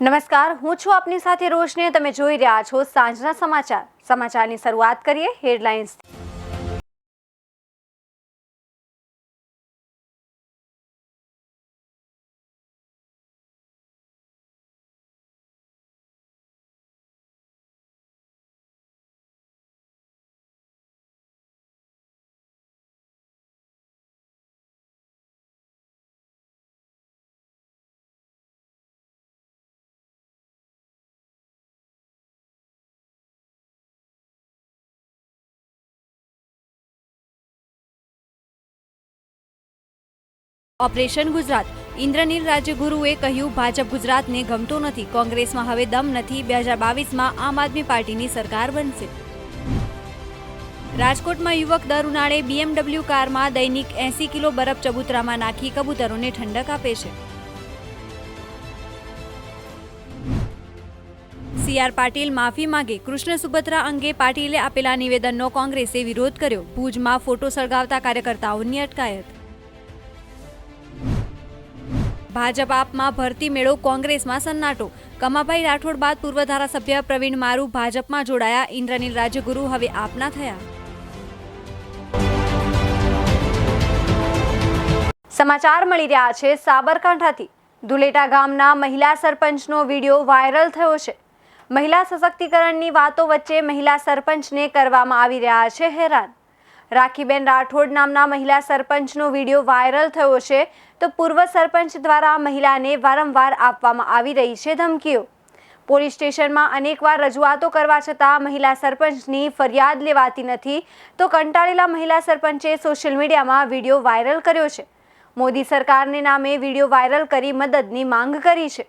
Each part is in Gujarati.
નમસ્કાર, હું છું આપની સાથે રોશની. તમે જોઈ રહ્યા છો સાંજના સમાચાર. સમાચારની શરૂઆત કરીએ હેડલાઇન્સ. ઓપરેશન ગુજરાત. ઇન્દ્રનીલ રાજ્યગુરુએ કહ્યું, ભાજપ ગુજરાતને ગમતું નથી. કોંગ્રેસમાં હવે દમ નથી. 2022માં આમ આદમી પાર્ટીની સરકાર બનશે. રાજકોટમાં યુવક દર ઉનાળે BMW કારમાં દૈનિક 80 કિલો બરફ ચબૂતરામાં નાખી કબૂતરોને ઠંડક આપે છે. CR પાટીલ માફી માંગે. કૃષ્ણ સુભદ્રા અંગે પાટીલે આપેલા નિવેદનનો કોંગ્રેસે વિરોધ કર્યો. ભુજમાં ફોટો સળગાવતા કાર્યકર્તાઓની અટકાયત. ભાજપ આપમાં ભરતી મેળો, કોંગ્રેસમાં સન્નાટો. કમાભાઈ રાઠોડ બાદ પૂર્વ ધારાસભ્ય પ્રવીણ મારુ ભાજપમાં જોડાયા. ઇન્દ્રનીલ રાજ્યગુરુ હવે આપના થયા. સમાચાર મળી રહ્યા છે સાબરકાંઠાથી. ધુલેટા ગામના મહિલા સરપંચનો વિડીયો વાયરલ થયો છે. મહિલા સશક્તિકરણની વાતો વચ્ચે મહિલા સરપંચને કરવામાં આવી રહ્યા છે હેરાન. રાખીબેન રાઠોડ નામના મહિલા સરપંચનો વિડીયો વાયરલ થયો છે. તો પૂર્વ સરપંચ દ્વારા મહિલાને વારંવાર આપવામાં આવી રહી છે ધમકીઓ. પોલીસ સ્ટેશનમાં અનેકવાર રજૂઆતો કરવા છતાં મહિલા સરપંચની ફરિયાદ લેવાતી નથી. તો કંટાળેલા મહિલા સરપંચે સોશિયલ મીડિયામાં વિડીયો વાયરલ કર્યો છે. મોદી સરકારને નામે વિડીયો વાયરલ કરી મદદની માંગ કરી છે.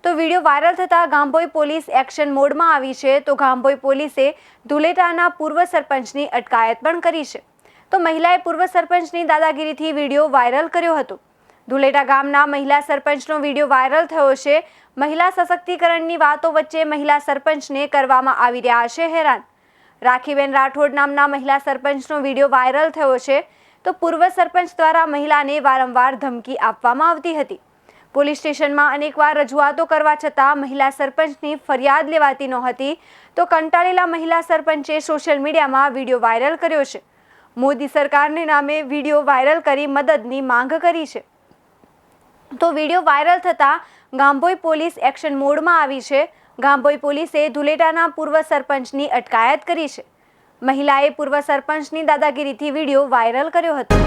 તો વિડીયો વાયરલ થતાં ગાંભોઈ પોલીસ એક્શન મોડમાં આવી છે. તો ગાંભોઈ પોલીસે ધુલેટાના પૂર્વ સરપંચની અટકાયત પણ કરી છે. તો મહિલાએ પૂર્વ સરપંચની દાદાગીરીથી વિડીયો વાયરલ કર્યો હતો. ધુલેટા ગામના મહિલા સરપંચનો વિડીયો વાયરલ થયો છે. મહિલા સશક્તિકરણની વાતો વચ્ચે મહિલા સરપંચને કરવામાં આવી રહ્યા છે હેરાન. રાખીબેન રાઠોડ નામના મહિલા સરપંચનો વિડીયો વાયરલ થયો છે. તો પૂર્વ સરપંચ દ્વારા મહિલાને વારંવાર ધમકી આપવામાં આવતી હતી. પોલીસ સ્ટેશનમાં અનેકવાર રજૂઆતો કરવા છતાં મહિલા સરપંચની ફરિયાદ લેવાતી નહોતી. તો કંટાળેલા મહિલા સરપંચે સોશિયલ મીડિયામાં વિડીયો વાયરલ કર્યો છે. મોદી સરકારને નામે વિડીયો વાયરલ કરી મદદની માંગ કરી છે. તો વિડીયો વાયરલ થતાં ગાંભોઈ પોલીસ એક્શન મોડમાં આવી છે. ગાંભોઈ પોલીસે ધુલેટાના પૂર્વ સરપંચની અટકાયત કરી છે. મહિલાએ પૂર્વ સરપંચની દાદાગીરીથી વિડીયો વાયરલ કર્યો હતો.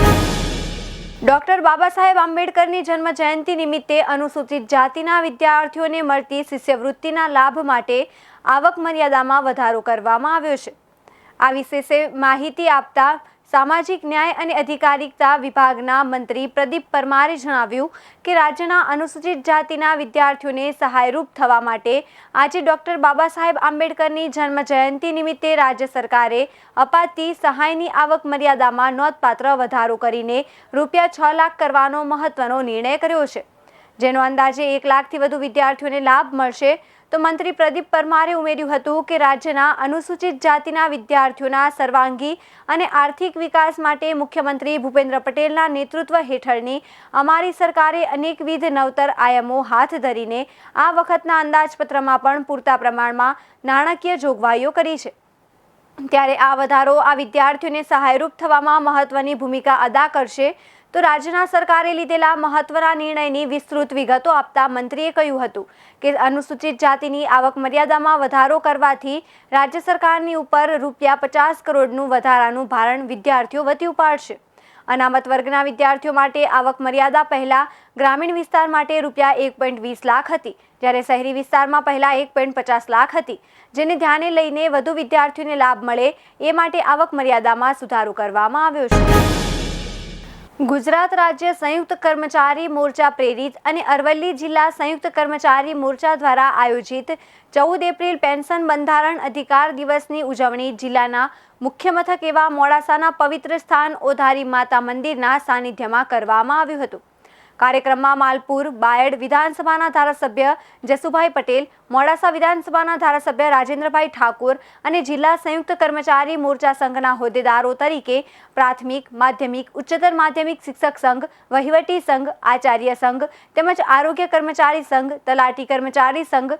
ડોક્ટર બાબા સાહેબ આંબેડકરની જન્મ જયંતિ નિમિત્તે અનુસૂચિત જાતિના વિદ્યાર્થીઓને મળતી શિષ્યવૃત્તિના લાભ માટે આવક મર્યાદામાં વધારો કરવામાં આવ્યો છે. આ વિશે માહિતી આપતા સામાજિક ન્યાય અને અધિકારિતા વિભાગના મંત્રી પ્રદીપ પરમારે જણાવ્યું કે રાજ્યના અનુસૂચિત જાતિના વિદ્યાર્થીઓને સહાયરૂપ થવા માટે આજે ડોક્ટર બાબા સાહેબ આંબેડકરની જન્મ જયંતિ નિમિત્તે રાજ્ય સરકારે અપાતી સહાયની આવક મર્યાદામાં નોંધપાત્ર વધારો કરીને ₹6 લાખ કરવાનો મહત્વનો નિર્ણય કર્યો છે, જેનો અંદાજે 1 લાખથી વધુ વિદ્યાર્થીઓને લાભ મળશે. તો મંત્રી પ્રદીપ પરમારે ઉમેર્યું હતું કે રાજ્યના અનુસૂચિત જાતિના વિદ્યાર્થીઓના સર્વાંગી અને આર્થિક વિકાસ માટે મુખ્યમંત્રી ભૂપેન્દ્ર પટેલના નેતૃત્વ હેઠળની અમારી સરકારે અનેકવિધ નવતર આયામો હાથ ધરીને આ વખતના અંદાજપત્રમાં પણ પૂરતા પ્રમાણમાં નાણાકીય જોગવાઈઓ કરી છે. ત્યારે આ વધારો આ વિદ્યાર્થીઓને સહાયરૂપ થવામાં મહત્વની ભૂમિકા અદા કરશે. તો રાજ્યના સરકારે લીધેલા મહત્વના નિર્ણયની વિસ્તૃત વિગતો આપતા મંત્રીએ કહ્યું હતું કે અનુસૂચિત જાતિની આવક મર્યાદામાં વધારો કરવાથી રાજ્ય સરકારની ઉપર ₹50 કરોડનું વધારાનું ભારણ વિદ્યાર્થીઓ વધી ઉપાડશે. અનામત વર્ગના વિદ્યાર્થીઓ માટે આવક મર્યાદા પહેલા ગ્રામીણ વિસ્તાર માટે ₹1.20 લાખ હતી, જ્યારે શહેરી વિસ્તારમાં પહેલા ₹1.50 લાખ હતી. જેને ધ્યાને લઈને વધુ વિદ્યાર્થીઓને લાભ મળે એ માટે આવક મર્યાદામાં સુધારો કરવામાં આવ્યો છે. ગુજરાત રાજ્ય સંયુક્ત કર્મચારી મોરચા પ્રેરિત અને અરવલ્લી જિલ્લા સંયુક્ત કર્મચારી મોરચા દ્વારા આયોજિત 14 એપ્રિલ પેન્શન બંધારણ અધિકાર દિવસની ઉજવણી જિલ્લાના મુખ્ય મથક એવા મોડાસાના પવિત્ર સ્થાન ઓધારી માતા મંદિરના સાનિધ્યમાં કરવામાં આવ્યું હતું. કાર્યક્રમમાં માલપુર બાયડ વિધાનસભાના ધારાસભ્ય જસુભાઈ પટેલ, મોડાસા વિધાનસભાના ધારાસભ્ય રાજેન્દ્રભાઈ ઠાકોર અને જિલ્લા સંયુક્ત કર્મચારી મોરચા સંઘના હોદ્દેદારો તરીકે પ્રાથમિક, માધ્યમિક, ઉચ્ચતર માધ્યમિક શિક્ષક સંઘ, વહીવટી સંઘ, આચાર્ય સંઘ તેમજ આરોગ્ય કર્મચારી સંઘ, તલાટી કર્મચારી સંઘ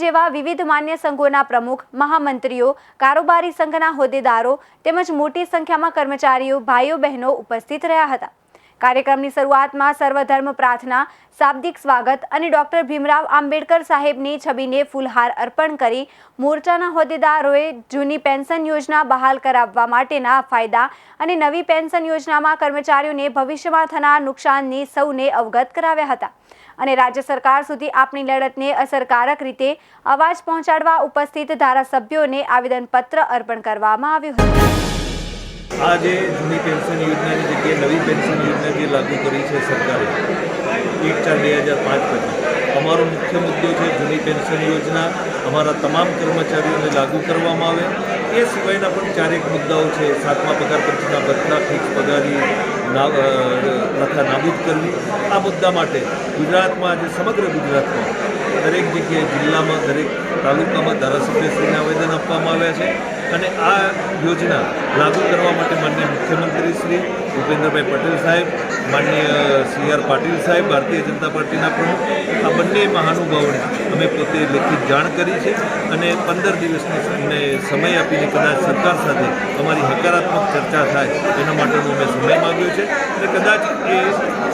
જેવા વિવિધ માન્ય સંઘોના પ્રમુખ, મહામંત્રીઓ, કારોબારી સંઘના હોદ્દેદારો તેમજ મોટી સંખ્યામાં કર્મચારીઓ, ભાઈઓ બહેનો ઉપસ્થિત રહ્યા હતા। કાર્યક્રમની શરૂઆતમાં સર્વધર્મ પ્રાર્થના, શાબ્દિક સ્વાગત અને ડોક્ટર ભીમરાવ આંબેડકર સાહેબની છબીને ફૂલહાર અર્પણ કરી મોરચાના હોદ્દેદારોએ જૂની પેન્શન યોજના બહાલ કરાવવા માટેના ફાયદા અને નવી પેન્શન યોજનામાં કર્મચારીઓને ભવિષ્યમાં થનાર નુકસાનની સૌને અવગત કરાવ્યા હતા અને રાજ્ય સરકાર સુધી આપણી લડતને અસરકારક રીતે અવાજ પહોંચાડવા ઉપસ્થિત ધારાસભ્યોને આવેદનપત્ર અર્પણ કરવામાં આવ્યું હતું। आज जूनी पेन्शन योजना की जगह नवी पेन्शन योजना जो लागू करी है सरकारे 1/4/2005 પછી અમારો મુખ્ય મુદ્દો છે જૂની પેન્શન યોજના અમારા તમામ કર્મચારીઓને લાગુ કરવામાં આવે। એ સિવાયના પણ ચારેક મુદ્દાઓ છે। 7મા પગાર પંચના ભથ્થા, ફિક્સ પગારી પ્રથા નાબૂદ કરવી। આ મુદ્દા માટે ગુજરાતમાં આજે સમગ્ર ગુજરાતમાં દરેક જગ્યાએ, જિલ્લામાં, દરેક તાલુકામાં ધારાસભ્યશ્રીને આવેદન આપવામાં આવ્યા છે અને આ યોજના લાગુ કરવા માટે માનનીય મુખ્યમંત્રી શ્રી ભૂપેન્દ્રભાઈ પટેલ સાહેબ, માનનીય CR પાટીલ સાહેબ, ભારતીય જનતા પાર્ટીના પ્રમુખ, આ બંને મહાનુભાવોને અમે પોતે લેખિત જાણ કરી છે અને 15 દિવસનો સમય આપીને કદાચ સરકાર સાથે અમારી હકારાત્મક ચર્ચા થાય એના માટેનો અમે સમય માગ્યો છે અને કદાચ એ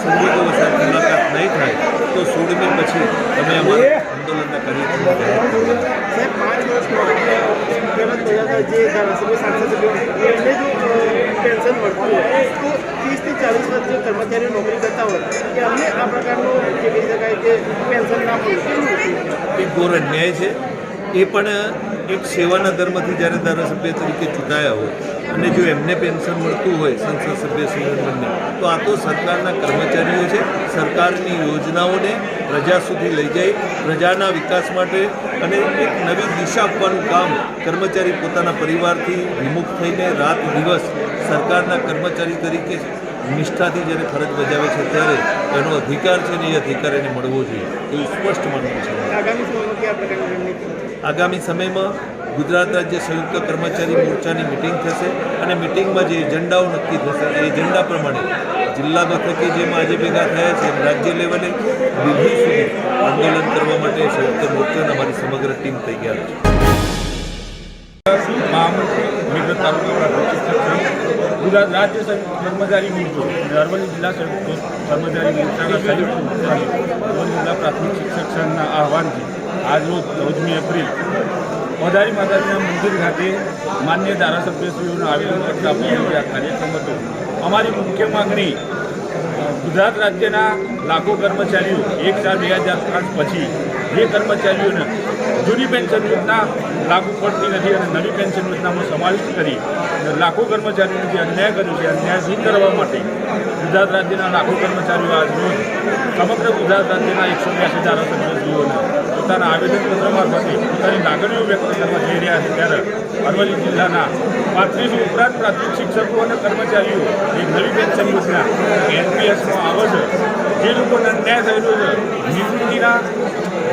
સંજોગો વસાત મુલાકાત નહીં થાય તો 16મી પછી અમે અમારા આંદોલનના કાર્યક્રમો જાહેર કરવા। જે ધારાસભ્ય સાંસદ એમને જો પેન્શન મળતું હોય તો 30 થી 40 વર્ષ જે કર્મચારીઓ નોકરી કરતા હોય કે અમને આ પ્રકારનું જે કહી શકાય કે પેન્શન ના મળે એ ઘોર અન્યાય છે। એ પણ એક સેવાના ધર્મથી જ્યારે ધારાસભ્ય તરીકે ચૂંટાયા હોય અને જો એમને પેન્શન મળતું હોય સંસદ સભ્ય શ્રીને તો આ તો સરકારના કર્મચારીઓ છે। સરકારની યોજનાઓને પ્રજા સુધી લઈ જઈ પ્રજાના વિકાસ માટે અને એક નવી દિશા આપવાનું કામ કર્મચારી પોતાના પરિવારથી વિમુખ થઈને રાત દિવસ સરકારના કર્મચારી તરીકે નિષ્ઠાથી જ્યારે ફરજ બજાવે છે ત્યારે એનો અધિકાર છે ને એ અધિકાર એને મળવો જોઈએ એવું સ્પષ્ટ માનવું છે। આગામી સમયમાં ગુજરાત રાજ્ય સંયુક્ત કર્મચારી મોરચાની મિટિંગ થશે અને મિટિંગમાં જે એજન્ડાઓ નક્કી થશે એ એજન્ડા પ્રમાણે જિલ્લા મથકે જેમ આજે ભેગા થયા છે એમ રાજ્ય લેવલે દિલ્હી સુધી આંદોલન કરવા માટે સંયુક્ત મોરચાની અમારી સમગ્ર ટીમ તૈયાર છે। મહામંત્રી તાલુકા ગુજરાત રાજ્ય કર્મચારી મોરચો અરવલ્લી જિલ્લા કર્મચારી મોરચાના સંયુક્ત અરવલ્લી જિલ્લા પ્રાથમિક શિક્ષક સંઘના આહવાનથી આજરોજ 14મી એપ્રિલ વધારી માતાજીના મંદિર ખાતે માન્ય ધારાસભ્યશ્રીઓનું આવેદનપત્ર આપી આ કાર્યક્રમ હતો। અમારી મુખ્ય માગણી ગુજરાત રાજ્યના લાખો કર્મચારીઓ 1/4/2005 પછી જે કર્મચારીઓને જૂની પેન્શન યોજના લાગુ પડતી નથી અને નવી પેન્શન યોજનામાં સમાવિષ્ટ કરી લાખો કર્મચારીઓને જે અન્યાય કર્યો છે અન્યાય દૂર કરવા માટે ગુજરાત રાજ્યના લાખો કર્મચારીઓ આજરોજ સમગ્ર ગુજરાત રાજ્યના 182 ધારાસભ્યશ્રીઓને પોતાના આવેદનપત્ર મારફતે પોતાની લાગણીઓ વ્યક્ત કરવા જઈ રહ્યા છે ત્યારે અરવલ્લી જિલ્લાના 35 ઉપરાંત પ્રાથમિક શિક્ષકો અને કર્મચારીઓ એક નવી પેન્શન યોજના NPSમાં આવે છે જે લોકોને અન્યાય થયેલો છે નિવૃત્તિના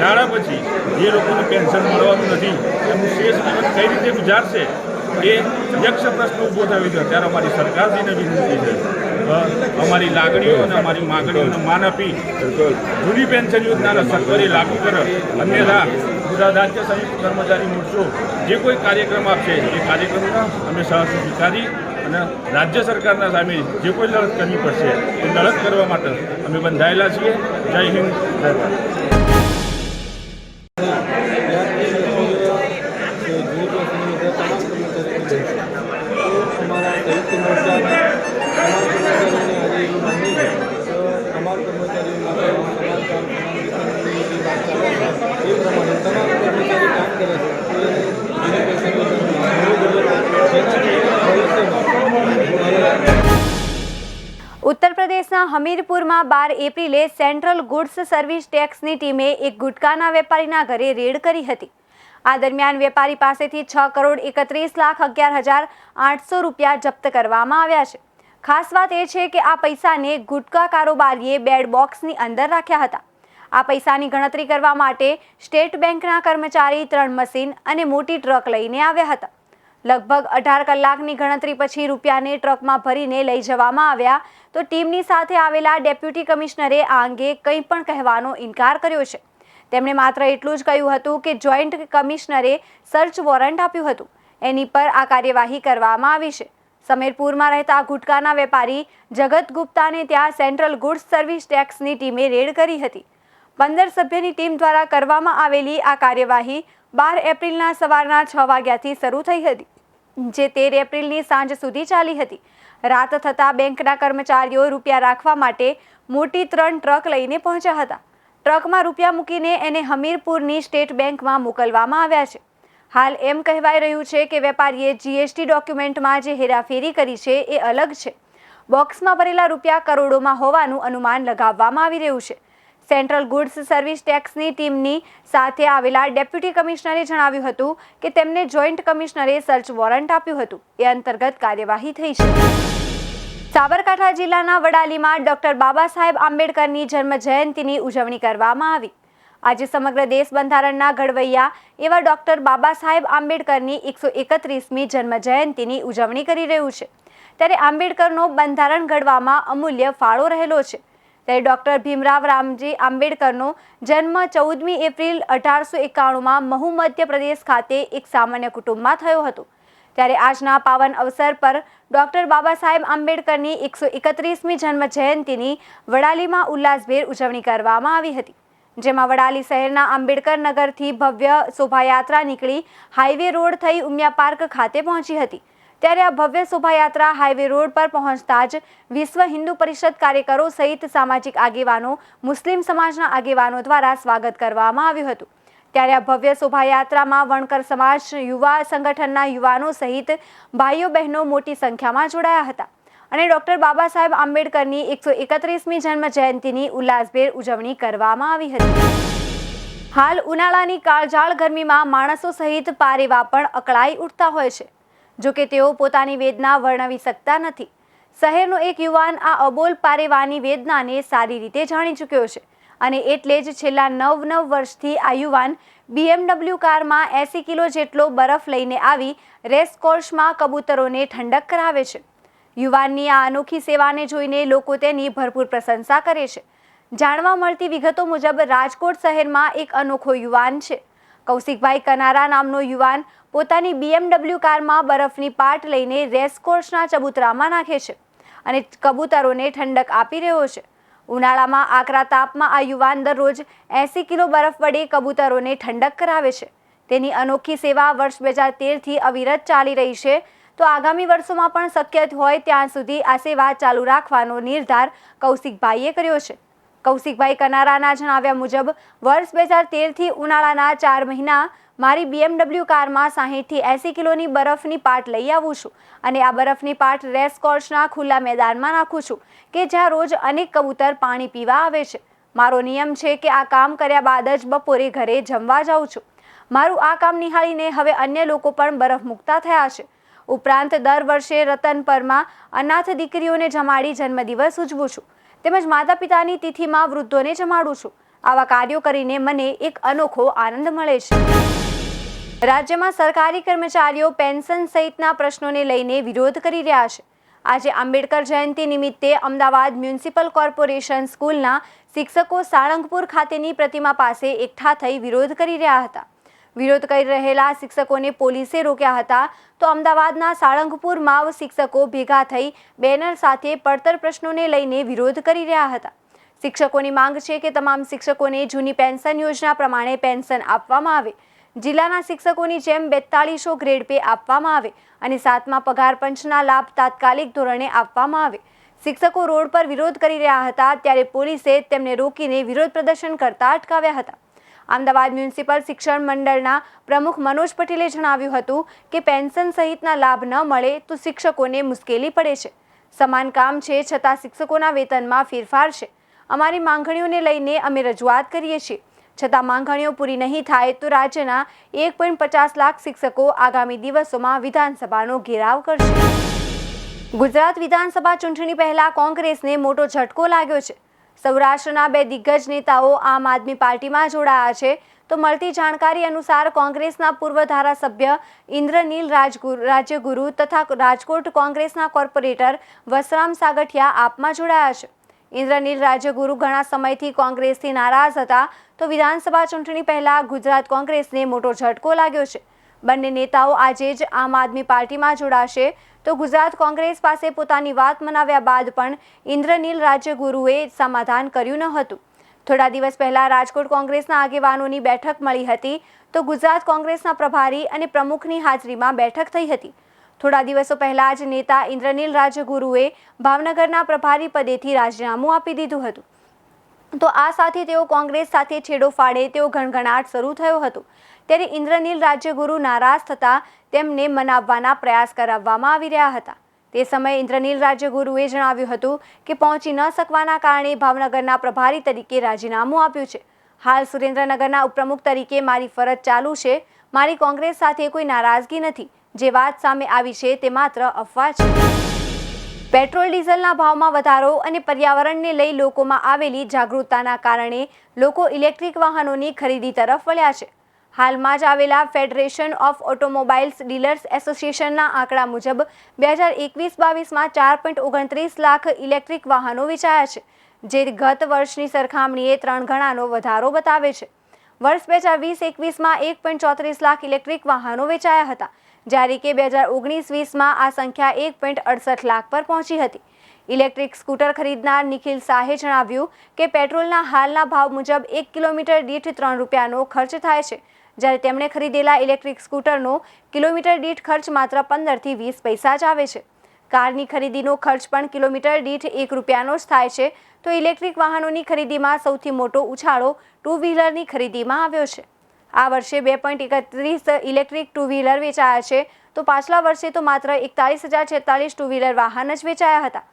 ગાળા પછી જે લોકોને પેન્શન મળવાનું નથી એમનું શેષ જીવન કઈ રીતે ગુજારશે એ યક્ષ પ્રશ્ન ઊભો થયો છે। ત્યારે અમારી સરકારશ્રીને વિનંતી છે અમારી લાગણીઓ અને અમારી માગણીઓને માન આપી જૂની પેન્શન યોજનાને સરકારે લાગુ કરે અન્યથા ગુજરાત રાજ્ય સંયુક્ત કર્મચારી મોરચો જે કોઈ કાર્યક્રમ આપશે એ કાર્યક્રમને અમે સાહસ સ્વીકારી અને રાજ્ય સરકારના સામે જે કોઈ લડત કરવી પડશે એ લડત કરવા માટે અમે બંધાયેલા છીએ। જય હિન્દ, જય ભારત। અમારા સંયુક્ત મોરચાના તમામ કર્મચારીઓને આજે એવું માનવું છે તો તમામ કર્મચારીઓ માટે સમાન કામ સમાન વિતરણની વાત ચાલે છે એ પ્રમાણે તમામ કર્મચારી કામ કરે છે તો એને જૂની પેન્શન ઉત્તર પ્રદેશના હમીરપુરમાં 12 એપ્રિલે સેન્ટ્રલ ગુડ્સ સર્વિસ ટેક્સની ટીમે એક ગુટકાના વેપારીના ઘરે રેડ કરી હતી। આ દરમિયાન વેપારી પાસેથી 6,31,11,800 રૂપિયા જપ્ત કરવામાં આવ્યા છે। ખાસ વાત એ છે કે આ પૈસાને ગુટખા કારોબારીએ બેડ બોક્સની અંદર રાખ્યા હતા. આ પૈસાની ગણતરી કરવા માટે સ્ટેટ બેંકના કર્મચારી 3 મશીન અને મોટી ટ્રક લઈને આવ્યા હતા. લગભગ 18 કલાકની ગણતરી પછી રૂપિયાને ટ્રકમાં ભરીને લઈ જવામાં આવ્યા તો ટીમની સાથે આવેલા ડેપ્યુટી કમિશનરે આ અંગે કંઈ પણ કહેવાનો ઇનકાર કર્યો છે. તેમણે માત્ર એટલું જ કહ્યું હતું કે જોઈન્ટ કમિશનરે સર્ચ વોરંટ આપ્યું હતું, એની પર આ કાર્યવાહી કરવામાં આવી છે. સમીરપુરમાં રહેતા ગુટકાના વેપારી જગત ગુપ્તાને ત્યાં સેન્ટ્રલ ગુડ્સ સર્વિસ ટેક્સની ટીમે રેડ કરી હતી. 15 સભ્યની ટીમ દ્વારા કરવામાં આવેલી આ કાર્યવાહી 12 એપ્રિલના સવારના 6 વાગ્યાથી શરૂ થઈ હતી, જે 13 એપ્રિલની સાંજ સુધી ચાલી હતી. રાત થતાં બેંકના કર્મચારીઓ રૂપિયા રાખવા માટે મોટી 3 ટ્રક લઈને પહોંચ્યા હતા. ટ્રકમાં રૂપિયા મૂકીને એને હમીરપુરની સ્ટેટ બેંકમાં મોકલવામાં આવ્યા છે. હાલ એમ કહેવાઈ રહ્યું છે કે વેપારીએ જીએસટી ડોક્યુમેન્ટમાં જે હેરાફેરી કરી છે એ અલગ છે. બોક્સમાં ભરેલા રૂપિયા કરોડોમાં હોવાનું અનુમાન લગાવવામાં આવી રહ્યું છે. સેન્ટ્રલ ગુડ્સ સર્વિસ ટેક્સની ટીમની સાથે આવેલા ડેપ્યુટી કમિશનરે જણાવ્યું હતું કે તેમને જોઈન્ટ કમિશનરે સર્ચ વોરંટ આપ્યું હતું. એ અંતર્ગત કાર્યવાહી થઈ છે. સાબરકાંઠા જિલ્લાના વડાલીમાં ડોક્ટર બાબા સાહેબ આંબેડકરની જન્મ જયંતિની ઉજવણી કરવામાં આવી. આજે સમગ્ર દેશ બંધારણના ઘડવૈયા એવા ડોક્ટર બાબા સાહેબ આંબેડકરની 131મી જન્મ જયંતિની ઉજવણી કરી રહ્યું છે. ત્યારે આંબેડકરનો બંધારણ ઘડવામાં અમૂલ્ય ફાળો રહેલો છે. ત્યારે ડૉક્ટર ભીમરાવ રામજી આંબેડકરનો જન્મ 14મી એપ્રિલ 1891માં મહુ મધ્યપ્રદેશ ખાતે એક સામાન્ય કુટુંબમાં થયો હતો. ત્યારે આજના પાવન અવસર પર ડૉક્ટર બાબા સાહેબ આંબેડકરની 131મી જન્મ જયંતિની વડાલીમાં ઉલ્લાસભેર ઉજવણી કરવામાં આવી હતી. જેમાં વડાલી શહેરના આંબેડકર નગરથી ભવ્ય શોભાયાત્રા નીકળી હાઈવે રોડ થઈ ઉમિયા પાર્ક ખાતે પહોંચી હતી. ત્યારે આ ભવ્ય શોભાયાત્રા હાઈવે રોડ પર પહોંચતા જ વિશ્વ હિન્દુ પરિષદ કાર્યકરો સહિત સામાજિક આગેવાનો, મુસ્લિમ સમાજના આગેવાનો દ્વારા સ્વાગત કરવામાં આવ્યું હતું. ત્યારે આ ભવ્ય શોભાયાત્રામાં વણકર સમાજ, યુવા સંગઠનના યુવાનો સહિત ભાઈઓ બહેનો મોટી સંખ્યામાં જોડાયા હતા અને ડૉક્ટર બાબા સાહેબ આંબેડકરની 131મી જન્મ જયંતિની ઉલ્લાસભેર ઉજવણી કરવામાં આવી હતી. હાલ ઉનાળાની કાળઝાળ ગરમીમાં માણસો સહિત પારેવા પણ અકળાઈ ઉઠતા હોય છે. જો કે તેઓ પોતાની વેદના વર્ણવી શકતા નથી. શહેરનો એક યુવાન આ અબોલ પારેવાની વેદનાને સારી રીતે જાણી ચૂક્યો છે અને એટલે જ છેલ્લા 9 વર્ષથી આ યુવાન BMW કારમાં 80 કિલો જેટલો બરફ લઈને આવી રેસકોર્સમાં કબૂતરોને ઠંડક કરાવે છે. યુવાનની આ અનોખી સેવાને જોઈને લોકો તેની ભરપૂર પ્રશંસા કરે છે. જાણવા મળતી વિગતો મુજબ રાજકોટ શહેરમાં એક અનોખો યુવાન છે. કૌશિકભાઈ કનારા નામનો યુવાન પોતાની BMW કારમાં બરફની પાટ લઈને રેસકોર્સના ચબૂતરામાં નાખે છે અને કબૂતરોને ઠંડક આપી રહ્યો છે. ઉનાળામાં આકરા તાપમાં આ યુવાન દરરોજ 80 કિલો બરફ વડે કબૂતરોને ઠંડક કરાવે છે. તેની અનોખી સેવા વર્ષ 2013થી અવિરત ચાલી રહી છે. તો આગામી વર્ષોમાં પણ શક્ય હોય ત્યાં સુધી આ સેવા ચાલુ રાખવાનો નિર્ધાર કૌશિકભાઈએ કર્યો છે. કૌશિકભાઈ કનારાના જણાવ્યા મુજબ વર્ષ 2013થી ઉનાળાના 4 મહિના મારી BMW કારમાં 60થી 80 કિલોની બરફની પાટ લઈ આવું છું અને આ બરફની પાટ રેસકોર્સના ખુલ્લા મેદાનમાં નાખું છું કે જ્યાં રોજ અનેક કબૂતર પાણી પીવા આવે છે. મારો નિયમ છે કે આ કામ કર્યા બાદ જ બપોરે ઘરે જમવા જાઉં છું. મારું આ કામ નિહાળીને હવે અન્ય લોકો પણ બરફ મુક્તા થયા છે. ઉપરાંત દર વર્ષે રતનપરમાં અનાથ દીકરીઓને જમાડી જન્મદિવસ ઉજવું છું તેમજ માતા પિતાની તિથિમાં વૃદ્ધોને જમાડું છું. આવા કાર્યો કરીને મને એક અનોખો આનંદ મળે છે. રાજ્યમાં સરકારી કર્મચારીઓ પેન્શન સહિતના પ્રશ્નોને લઈને વિરોધ કરી રહ્યા છે. આજે આંબેડકર જયંતિ નિમિત્તે અમદાવાદ મ્યુનિસિપલ કોર્પોરેશન સ્કૂલના શિક્ષકો સાળંગપુર ખાતેની પ્રતિમા પાસે એકઠા થઈ વિરોધ કરી રહ્યા હતા. વિરોધ કરી રહેલા શિક્ષકોને પોલીસે રોક્યા હતા તો અમદાવાદના સાળંગપુરમાં શિક્ષકો ભેગા થઈ બેનર સાથે પડતર પ્રશ્નોને લઈને વિરોધ કરી રહ્યા હતા. શિક્ષકોની માંગ છે કે તમામ શિક્ષકોને જૂની પેન્શન યોજના પ્રમાણે પેન્શન આપવામાં આવે, જિલ્લાના શિક્ષકોની જેમ 4200 ગ્રેડ પે આપવામાં આવે અને 7મા પગાર પંચના લાભ તાત્કાલિક ધોરણે આપવામાં આવે. શિક્ષકો રોડ પર વિરોધ કરી રહ્યા હતા ત્યારે પોલીસે તેમને રોકીને વિરોધ પ્રદર્શન કરતા અટકાવ્યા હતા. અમદાવાદ મ્યુનિસિપલ શિક્ષણ મંડળના પ્રમુખ મનોજ પટેલે જણાવ્યું હતું કે પેન્શન સહિતના લાભ ન મળે તો શિક્ષકોને મુશ્કેલી પડે છે. સમાન કામ છે છતાં શિક્ષકોના વેતનમાં ફેરફાર છે. અમારી માંગણીઓને લઈને અમે રજૂઆત કરીએ છીએ, છતાં માંગણીઓ પૂરી નહીં થાય તો રાજ્યના 1.50 લાખ શિક્ષકો આગામી દિવસોમાં વિધાનસભાનો ઘેરાવ કરશે. ગુજરાત વિધાનસભા ચૂંટણી પહેલા કોંગ્રેસને મોટો ઝટકો લાગ્યો છે. સૌરાષ્ટ્રના બે દિગ્ગજ નેતાઓ આમ આદમી પાર્ટીમાં જોડાયા છે. તો મળતી જાણકારી અનુસાર કોંગ્રેસના પૂર્વ ધારાસભ્ય ઇન્દ્રનીલ રાજ્યગુરુ તથા રાજકોટ કોંગ્રેસના કોર્પોરેટર વસરામ સાગઠિયા આપમાં જોડાયા છે. ઇન્દ્રનીલ રાજ્યગુરુ ઘણા સમયથી કોંગ્રેસથી નારાજ હતા. તો વિધાનસભા ચૂંટણી પહેલા ગુજરાત કોંગ્રેસને મોટો ઝટકો લાગ્યો છે. બંને નેતાઓ આજે જ આમ આદમી પાર્ટીમાં જોડાશે. તો ગુજરાત કોંગ્રેસ પાસે પોતાની વાત મનાવ્યા બાદ પણ ઇન્દ્રનીલ રાજ્યગુરુએ સમાધાન કર્યું ન હતું. થોડા દિવસ પહેલા રાજકોટ કોંગ્રેસના આગેવાનોની બેઠક મળી હતી. તો ગુજરાત કોંગ્રેસના પ્રભારી અને પ્રમુખની હાજરીમાં બેઠક થઈ હતી. થોડા દિવસો પહેલા જ નેતા ઇન્દ્રનીલ રાજ્યગુરુએ ભાવનગરના પ્રભારી પદેથી રાજીનામું આપી દીધું હતું. તો આ સાથે તેઓ કોંગ્રેસ સાથે છેડો ફાડે તેવો ગણગણાટ શરૂ થયો હતો. ત્યારે ઇન્દ્રનીલ રાજ્યગુરુ નારાજ થતા તેમને મનાવવાના પ્રયાસ કરાવવામાં આવી રહ્યા હતા. તે સમયે ઇન્દ્રનીલ રાજ્યગુરુએ જણાવ્યું હતું કે પહોંચી ન શકવાના કારણે ભાવનગરના પ્રભારી તરીકે રાજીનામું આપ્યું છે. હાલ સુરેન્દ્રનગરના ઉપપ્રમુખ તરીકે મારી ફરજ ચાલુ છે. મારી કોંગ્રેસ સાથે કોઈ નારાજગી નથી. જે વાત સામે આવી છે તે માત્ર અફવા છે. પેટ્રોલ ડીઝલના ભાવમાં વધારો અને પર્યાવરણને લઈ લોકોમાં આવેલી જાગૃતતાના કારણે લોકો ઇલેક્ટ્રિક વાહનોની ખરીદી તરફ વળ્યા છે. હાલમાં જ આવેલા ફેડરેશન ઓફ ઓટોમોબાઇલ્સ ડીલર્સ એસોસિએશનના આંકડા મુજબ 2021-22માં 4.29 લાખ ઇલેક્ટ્રિક વાહનો વેચાયા છે, જે ગત વર્ષની સરખામણીએ 3 ગણાનો વધારો બતાવે છે. વર્ષ 2020-21માં 1.34 લાખ ઇલેક્ટ્રિક વાહનો વેચાયા હતા, જ્યારે કે 2019-20માં આ સંખ્યા 1.68 લાખ પર પહોંચી હતી. ઇલેક્ટ્રિક સ્કૂટર ખરીદનાર નિખિલ શાહે જણાવ્યું કે પેટ્રોલના હાલના ભાવ મુજબ 1 કિલોમીટર દીઠ 3 રૂપિયાનો ખર્ચ થાય છે, જ્યારે તેમણે ખરીદેલા ઇલેક્ટ્રિક સ્કૂટરનો કિલોમીટર દીઠ ખર્ચ માત્ર 15 થી 20 પૈસા જ આવે છે. કારની ખરીદીનો ખર્ચ પણ કિલોમીટર દીઠ 1 રૂપિયાનો જ થાય છે. તો ઇલેક્ટ્રિક વાહનોની ખરીદીમાં સૌથી મોટો ઉછાળો ટુ વ્હીલરની ખરીદીમાં આવ્યો છે. આ વર્ષે 2.31 ઇલેક્ટ્રિક ટુ વ્હીલર વેચાયા છે. તો પાછલા વર્ષે તો માત્ર 41,046 ટુ વ્હીલર વાહન જ વેચાયા હતા.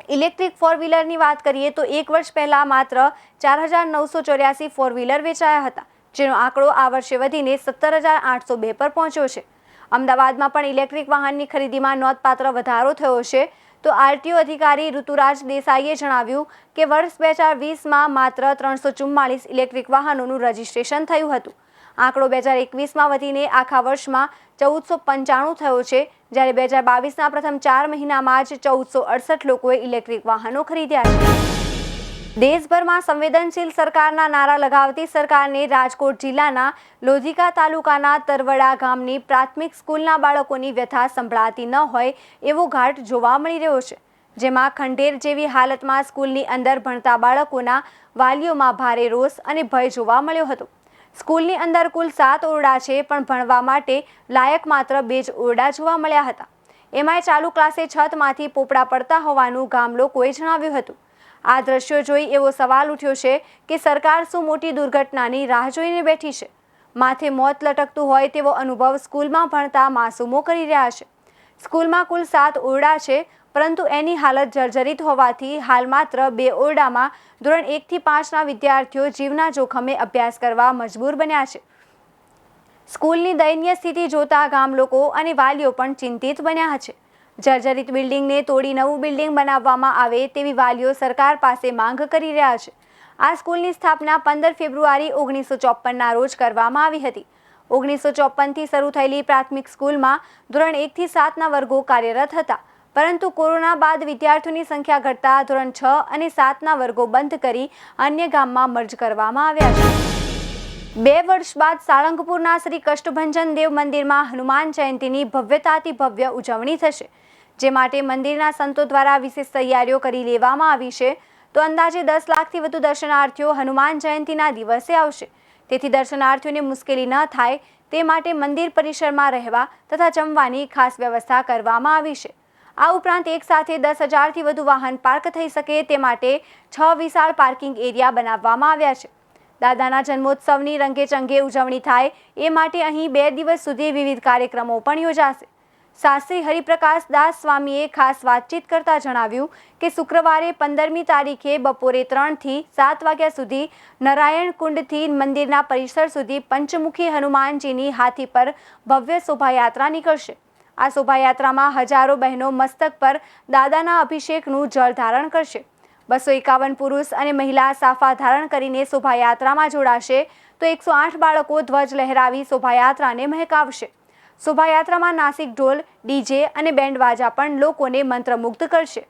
ઇલેક્ટ્રિક ફોર વ્હીલરની વાત કરીએ તો એક વર્ષ પહેલા માત્ર 4,984 ફોર વ્હીલર વેચાયા હતા, જેનો આંકડો આ વર્ષે વધીને 17,802 પર પહોંચ્યો છે. અમદાવાદમાં પણ ઇલેક્ટ્રિક વાહનની ખરીદીમાં નોંધપાત્ર વધારો થયો છે. તો આરટીઓ અધિકારી ઋતુરાજ દેસાઈએ જણાવ્યું કે વર્ષ 2020માં માત્ર 344 ઇલેક્ટ્રિક વાહનોનું રજીસ્ટ્રેશન થયું હતું. આંકડો 2021માં વધીને આખા વર્ષમાં 1495 થયો છે, જ્યારે 2022ના પ્રથમ 4 મહિનામાં જ 1468 લોકોએ ઇલેક્ટ્રિક વાહનો ખરીદ્યા છે. દેશભરમાં સંવેદનશીલ સરકારના નારા લગાવતી સરકારને રાજકોટ જિલ્લાના લોધિકા તાલુકાના તરવડા ગામની પ્રાથમિક સ્કૂલના બાળકોની વ્યથા સંભળાતી ન હોય એવો ઘાટ જોવા મળી રહ્યો છે, જેમાં ખંડેર જેવી હાલતમાં સ્કૂલની અંદર ભણતા બાળકોના વાલીઓમાં ભારે રોષ અને ભય જોવા મળ્યો હતો. સ્કૂલની અંદર કુલ 7 ઓરડા છે, પણ ભણવા માટે લાયક માત્ર 2 જ ઓરડા જોવા મળ્યા હતા. એમાંય ચાલુ ક્લાસે છતમાંથી પોપડા પડતા હોવાનું ગામ લોકોએ જણાવ્યું હતું. આ દ્રશ્યો જોઈ એવો સવાલ ઉઠ્યો છે કે સરકાર શું મોટી દુર્ઘટનાની રાહ જોઈને બેઠી છે? માથે મોત લટકતું હોય તેવો અનુભવ સ્કૂલમાં ભણતા માસૂમો કરી રહ્યા છે. સ્કૂલમાં કુલ 7 ઓરડા છે, પરંતુ એની હાલત જર્જરિત હોવાથી હાલ માત્ર 2 ઓરડામાં ધોરણ 1 થી 5ના વિદ્યાર્થીઓ જીવના જોખમે અભ્યાસ કરવા મજબૂર બન્યા છે. સ્કૂલની દયનીય સ્થિતિ જોતા ગામ લોકો અને વાલીઓ પણ ચિંતિત બન્યા છે. જર્જરિત બિલ્ડિંગને તોડી નવું બિલ્ડિંગ બનાવવામાં આવે તેવી વાલીઓ સરકાર પાસે માંગ કરી રહ્યા છે. આ સ્કૂલની સ્થાપના 15 ફેબ્રુઆરી 1954ના રોજ કરવામાં આવી હતી. 1954થી શરૂ થયેલી પ્રાથમિક સ્કૂલમાં ધોરણ 1 થી 7ના વર્ગો કાર્યરત હતા, પરંતુ કોરોના બાદ વિદ્યાર્થીઓની સંખ્યા ઘટતા ધોરણ 6 અને 7ના વર્ગો બંધ કરી અન્ય ગામમાં મર્જ કરવામાં આવ્યા છે. 2 વર્ષ બાદ સાળંગપુરના શ્રી કષ્ટભંજન દેવ મંદિરમાં હનુમાન જયંતીની ભવ્યતાથી ભવ્ય ઉજવણી થશે, જે માટે મંદિરના સંતો દ્વારા વિશેષ તૈયારીઓ કરી લેવામાં આવી છે. તો અંદાજે 10 લાખથી વધુ દર્શનાર્થીઓ હનુમાન જયંતીના દિવસે આવશે. તેથી દર્શનાર્થીઓને મુશ્કેલી ન થાય તે માટે મંદિર પરિસરમાં રહેવા તથા જમવાની ખાસ વ્યવસ્થા કરવામાં આવી છે. આ ઉપરાંત એક સાથે 10,000થી વધુ વાહન પાર્ક થઈ શકે તે માટે 6 વિશાળ પાર્કિંગ એરિયા બનાવવામાં આવ્યા છે. દાદાના જન્મોત્સવની રંગેચંગે ઉજવણી થાય એ માટે અહીં 2 દિવસ સુધી વિવિધ કાર્યક્રમો પણ યોજાશે. શાસ્ત્રી હરિપ્રકાશ દાસ સ્વામીએ ખાસ વાતચીત કરતા જણાવ્યું કે શુક્રવારે 15મી તારીખે બપોરે 3 થી 7 વાગ્યા સુધી નારાયણ કુંડથી મંદિરના પરિસર સુધી પંચમુખી હનુમાનજીની હાથી પર ભવ્ય શોભાયાત્રા નીકળશે. આ શોભાયાત્રામાં હજારો બહેનો મસ્તક પર દાદાના અભિષેકનું જળ ધારણ કરશે. 251 પુરુષ અને મહિલા સાફા ધારણ કરીને શોભાયાત્રામાં જોડાશે તો 108 બાળકો ધ્વજ લહેરાવી શોભાયાત્રાને મહેકાવશે. શોભાયાત્રામાં નાસિક ઢોલ, ડીજે અને બેન્ડ વાજા પણ લોકોને મંત્રમુગ્ધ કરશે.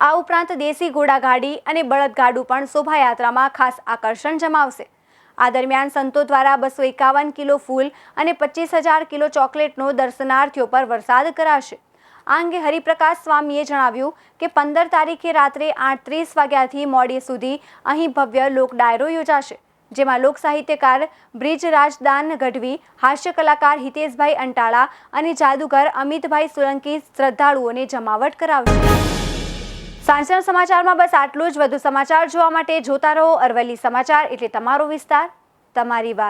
આ ઉપરાંત દેશી ઘોડાગાડી અને બળદગાડું પણ શોભાયાત્રામાં ખાસ આકર્ષણ જમાવશે. આ દરમિયાન સંતો દ્વારા 251 કિલો ફૂલ અને 25,000 કિલો ચોકલેટનો દર્શનાર્થીઓ પર વરસાદ કરાશે. આ અંગે હરિપ્રકાશ સ્વામીએ જણાવ્યું કે 15 તારીખે રાત્રે 8:30 વાગ્યાથી મોડી સુધી અહીં ભવ્ય લોક ડાયરો યોજાશે, જેમાં લોક સાહિત્યકાર બ્રિજરાજદાન ગઢવી, હાસ્ય કલાકાર હિતેશભાઈ અંટાળા અને જાદુગર અમિતભાઈ સોલંકી શ્રદ્ધાળુઓને જમાવટ કરાવશે. સાંજના સમાચારમાં બસ આટલું જ. વધુ સમાચાર જોવા માટે જોતા રહો અરવલ્લી સમાચાર, એટલે તમારો વિસ્તાર, તમારી વાત.